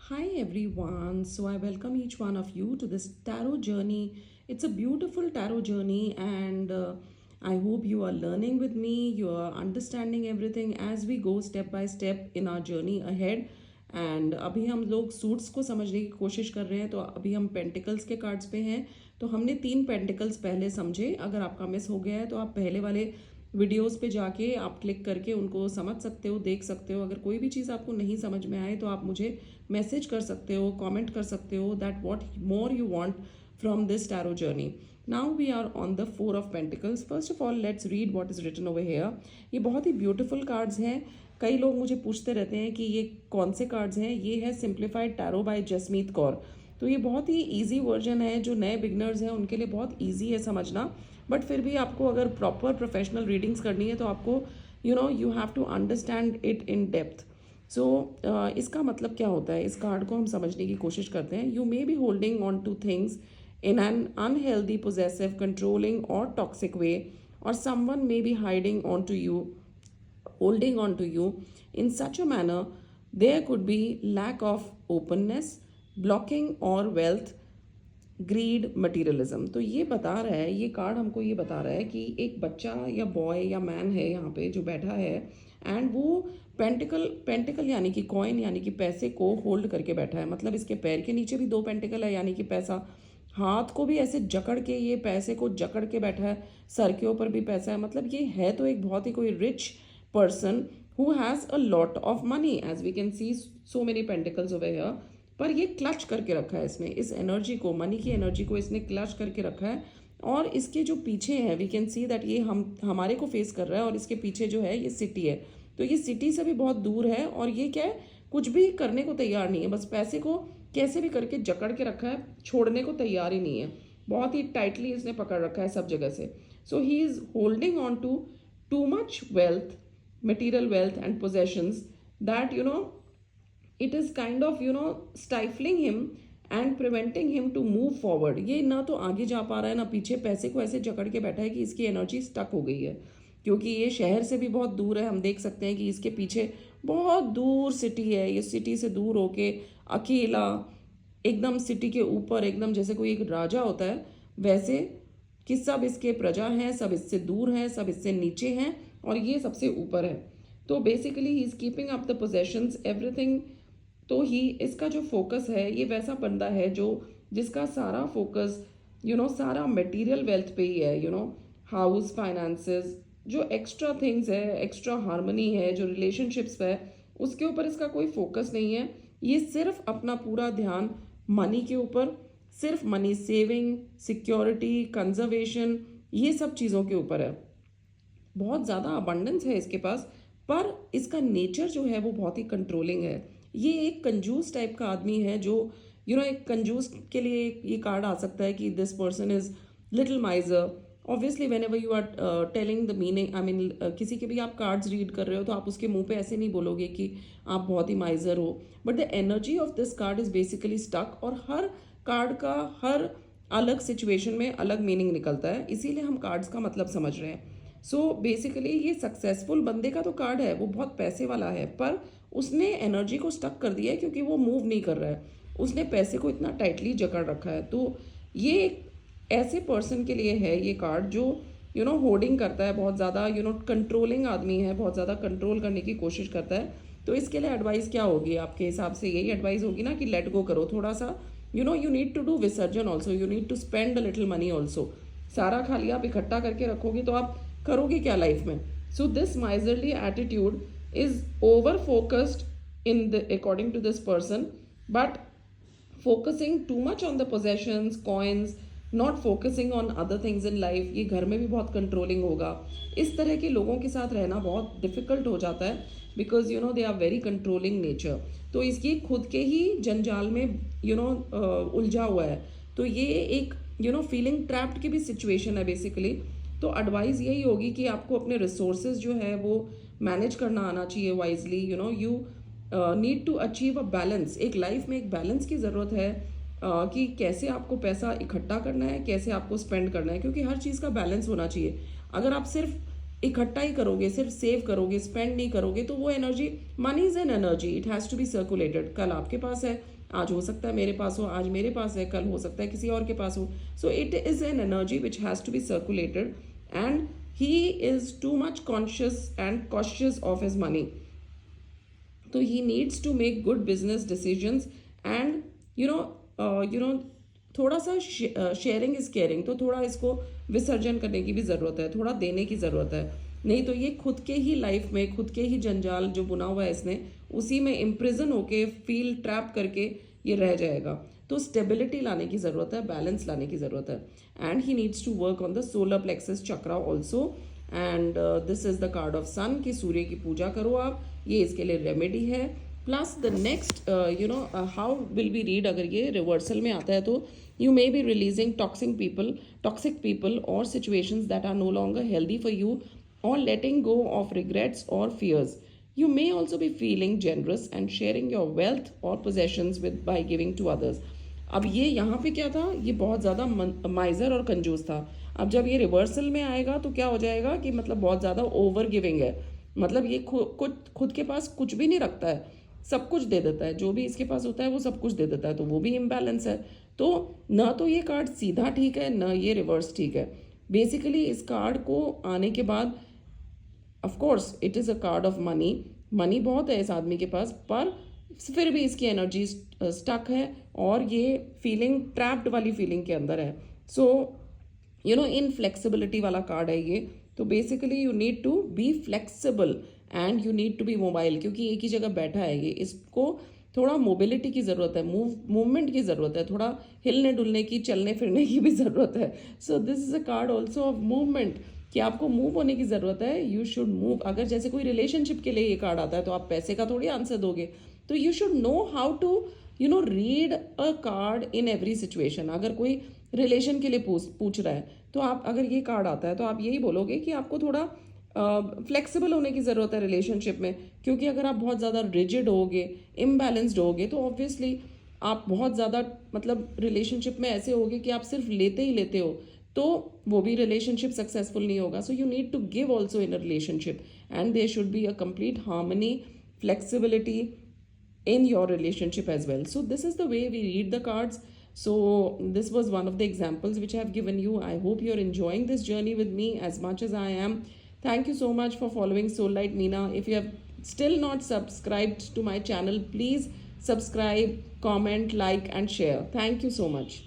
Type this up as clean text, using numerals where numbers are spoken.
Hi everyone. So I welcome each one of you to this tarot journey. It's a beautiful tarot journey, and I hope you are learning with me. You are understanding everything as we go step by step in our journey ahead. And अभी हम लोग suits को समझने की कोशिश कर रहे हैं, तो अभी हम पेंटिकल्स के कार्ड्स पे हैं। तो हमने 3 पेंटिकल्स पहले समझे। अगर आपका मिस हो गया है तो आप पहले वाले वीडियोस पे जाके आप क्लिक करके उनको समझ सकते हो, देख सकते हो। अगर कोई भी चीज़ आपको नहीं समझ में आए तो आप मुझे मैसेज कर सकते हो, कमेंट कर सकते हो that what more you want from this tarot journey. Now we are on the 4 of pentacles. First of all let's read what is written over here. ये बहुत ही ब्यूटीफुल कार्ड्स हैं। कई लोग मुझे पूछते रहते हैं कि ये कौन से कार्ड्स हैं। ये है simplified tarot by Jasmeet Kaur. तो ये बहुत ही ईजी वर्जन है। जो नए बिगनर्स हैं उनके लिए बहुत ईजी है समझना, बट फिर भी आपको अगर प्रॉपर प्रोफेशनल रीडिंग्स करनी है तो आपको you have to understand it in depth. So इसका मतलब क्या होता है, इस कार्ड को हम समझने की कोशिश करते हैं। You may be holding on two things in an unhealthy, possessive, controlling, or toxic way, or someone may be hiding onto you, holding on to you in such a manner there could be lack of openness, blocking or wealth, greed, materialism. तो ये बता रहा है, ये card हमको ये बता रहा है कि एक बच्चा या बॉय या मैन है यहाँ पे जो बैठा है, एंड वो पेंटिकल पेंटिकल यानी कि कॉइन यानी कि पैसे को होल्ड करके बैठा है। मतलब इसके पैर के नीचे भी 2 पेंटिकल है यानी कि पैसा, हाथ को भी ऐसे जकड़ के ये पैसे को जकड़ के बैठा है, सर के ऊपर भी पैसा है। मतलब ये है तो एक बहुत ही कोई rich person who has a lot of money, as we can see so many pentacles over here. पर ये क्लच करके रखा है इसने, इस एनर्जी को, मनी की एनर्जी को इसने क्लच करके रखा है। और इसके जो पीछे है वी कैन सी दैट ये हम हमारे को फेस कर रहा है, और इसके पीछे जो है ये सिटी है। तो ये सिटी से भी बहुत दूर है, और ये क्या है, कुछ भी करने को तैयार नहीं है। बस पैसे को कैसे भी करके जकड़ के रखा है, छोड़ने को तैयार ही नहीं है। बहुत ही टाइटली इसने पकड़ रखा है सब जगह से। So he is holding on to too much wealth, material wealth and possessions, that it is kind of stifling him and preventing him to move forward। ये ना तो आगे जा पा रहा है ना पीछे, पैसे को ऐसे जकड़ के बैठा है कि इसकी एनर्जी स्टक हो गई है, क्योंकि ये शहर से भी बहुत दूर है। हम देख सकते हैं कि इसके पीछे बहुत दूर सिटी है। ये सिटी से दूर होके अकेला एकदम सिटी के ऊपर, एकदम जैसे कोई एक राजा होता है वैसे, कि सब इसके प्रजा हैं, सब इससे दूर हैं, सब इससे नीचे हैं, और ये सबसे ऊपर है। तो basically he is keeping up the possessions everything. तो ही इसका जो फोकस है, ये वैसा बंदा है जो जिसका सारा फोकस सारा मटेरियल वेल्थ पे ही है। हाउस, फाइनेंसेस, जो एक्स्ट्रा थिंग्स है, एक्स्ट्रा हार्मनी है, जो रिलेशनशिप्स है, उसके ऊपर इसका कोई फोकस नहीं है। ये सिर्फ अपना पूरा ध्यान मनी के ऊपर, सिर्फ मनी सेविंग, सिक्योरिटी, कंजर्वेशन, ये सब चीज़ों के ऊपर है। बहुत ज़्यादा अबंडेंस है इसके पास, पर इसका नेचर जो है वो बहुत ही कंट्रोलिंग है। ये एक कंजूस टाइप का आदमी है जो एक कंजूस के लिए ये कार्ड आ सकता है कि this person is little miser. Obviously whenever you are telling the meaning, I mean किसी के भी आप कार्ड्स रीड कर रहे हो तो आप उसके मुंह पे ऐसे नहीं बोलोगे कि आप बहुत ही माइजर हो, but the energy of this card is basically stuck. और हर कार्ड का हर अलग सिचुएशन में अलग मीनिंग निकलता है, इसीलिए हम कार्ड्स का मतलब समझ रहे हैं। सो बेसिकली ये सक्सेसफुल बंदे का तो कार्ड है, वो बहुत पैसे वाला है, पर उसने एनर्जी को स्टक कर दिया है क्योंकि वो मूव नहीं कर रहा है। उसने पैसे को इतना टाइटली जकड़ रखा है। तो ये एक ऐसे पर्सन के लिए है ये कार्ड जो होर्डिंग करता है बहुत ज़्यादा, कंट्रोलिंग आदमी है, बहुत ज़्यादा कंट्रोल करने की कोशिश करता है। तो इसके लिए एडवाइस क्या होगी आपके हिसाब से? यही एडवाइस होगी ना कि लेट गो करो थोड़ा सा। यू नीड टू डू विसर्जन also, you need to spend a little money also. सारा खाली आप इकट्ठा करके रखोगे तो आप करोगे क्या लाइफ में? So this miserly attitude is over focused in the according to this person, but focusing too much on the possessions, coins, not focusing on other things in life. ये घर में भी बहुत कंट्रोलिंग होगा। इस तरह के लोगों के साथ रहना बहुत डिफिकल्ट हो जाता है, because they are very controlling nature. तो इसकी खुद के ही जंजाल में उलझा हुआ है। तो ये एक फीलिंग ट्रैप्ड की भी सिचुएशन है बेसिकली। तो एडवाइस यही होगी कि आपको अपने रिसोर्सेज जो है वो मैनेज करना आना चाहिए wisely. You need to achieve a balance. एक लाइफ में एक बैलेंस की ज़रूरत है, कि कैसे आपको पैसा इकट्ठा करना है, कैसे आपको स्पेंड करना है, क्योंकि हर चीज़ का बैलेंस होना चाहिए। अगर आप सिर्फ इकट्ठा ही करोगे, सिर्फ सेव करोगे, स्पेंड नहीं करोगे, तो वो energy, money is an energy, it has to be circulated. कल आपके पास है, आज हो सकता है मेरे पास हो, आज मेरे पास है, कल हो सकता है किसी और के पास हो. So it is an energy which has to be circulated. And he is too much conscious and cautious of his money. तो he needs to make good business decisions. And you know थोड़ा सा sharing is caring, तो थोड़ा इसको विसर्जन करने की भी ज़रूरत है, थोड़ा देने की ज़रूरत है. नहीं तो ये खुद के ही लाइफ में, खुद के ही जंजाल जो बुना हुआ है इसने, उसी में इम्प्रिजन होके, फील ट्रैप करके ये रह जाएगा. तो स्टेबिलिटी लाने की ज़रूरत है, बैलेंस लाने की ज़रूरत है. And he needs to work on the solar plexus chakra also. And this is the card of sun, कि सूर्य की पूजा करो आप, ये इसके लिए रेमेडी है. Plus the next how will be read, अगर ये रिवर्सल में आता है तो you may be releasing toxic people or situations that are no longer healthy for you, or letting go of regrets or fears. You may also be feeling generous and sharing your wealth or possessions with by giving to others. अब ये यहाँ पे क्या था, ये बहुत ज़्यादा माइजर और कंजूस था. अब जब ये रिवर्सल में आएगा तो क्या हो जाएगा कि मतलब बहुत ज़्यादा ओवर गिविंग है. मतलब ये खुद के पास कुछ भी नहीं रखता है, सब कुछ दे देता है, जो भी इसके पास होता है वो सब कुछ दे देता है. तो वो भी इम्बैलेंस है. तो ना तो ये कार्ड सीधा ठीक है, ना ये रिवर्स ठीक है. बेसिकली इस कार्ड को आने के बाद, of course it is a card of money, money बहुत है इस आदमी के पास, पर फिर भी इसकी एनर्जी स्टक है और ये फीलिंग ट्रैप्ड वाली फीलिंग के अंदर है. सो इनफ्लेक्सिबिलिटी वाला कार्ड है ये. तो basically you need to be flexible and you need to be mobile, क्योंकि एक ही जगह बैठा है ये, इसको थोड़ा मोबिलिटी की ज़रूरत है, मूवमेंट की ज़रूरत है, थोड़ा हिलने डुलने की, चलने फिरने की भी ज़रूरत है. So this is a card also of movement, कि आपको मूव होने की ज़रूरत है. You should move. अगर जैसे कोई रिलेशनशिप के लिए ये कार्ड आता है तो आप पैसे का थोड़ी आंसर दोगे. तो you should know how to read a card in every situation. अगर कोई रिलेशन के लिए पूछ रहा है तो आप, अगर ये कार्ड आता है तो आप यही बोलोगे कि आपको थोड़ा फ्लेक्सिबल होने की ज़रूरत है रिलेशनशिप में. क्योंकि अगर आप बहुत ज़्यादा रिजिड होगे, इम्बैलेंस्ड होगे, तो ऑब्वियसली आप बहुत ज़्यादा, मतलब रिलेशनशिप में ऐसे होगे कि आप सिर्फ लेते ही लेते हो, तो वो भी रिलेशनशिप सक्सेसफुल नहीं होगा. So you need to give also in a relationship, and there should be a complete harmony, flexibility in your relationship as well. So this is the way we read the cards. So this was one of the examples which I have given you. I hope you're enjoying this journey with me as much as I am. Thank you so much for following Soullight Meena. If you have still not subscribed to my channel, please subscribe, comment, like and share. Thank you so much.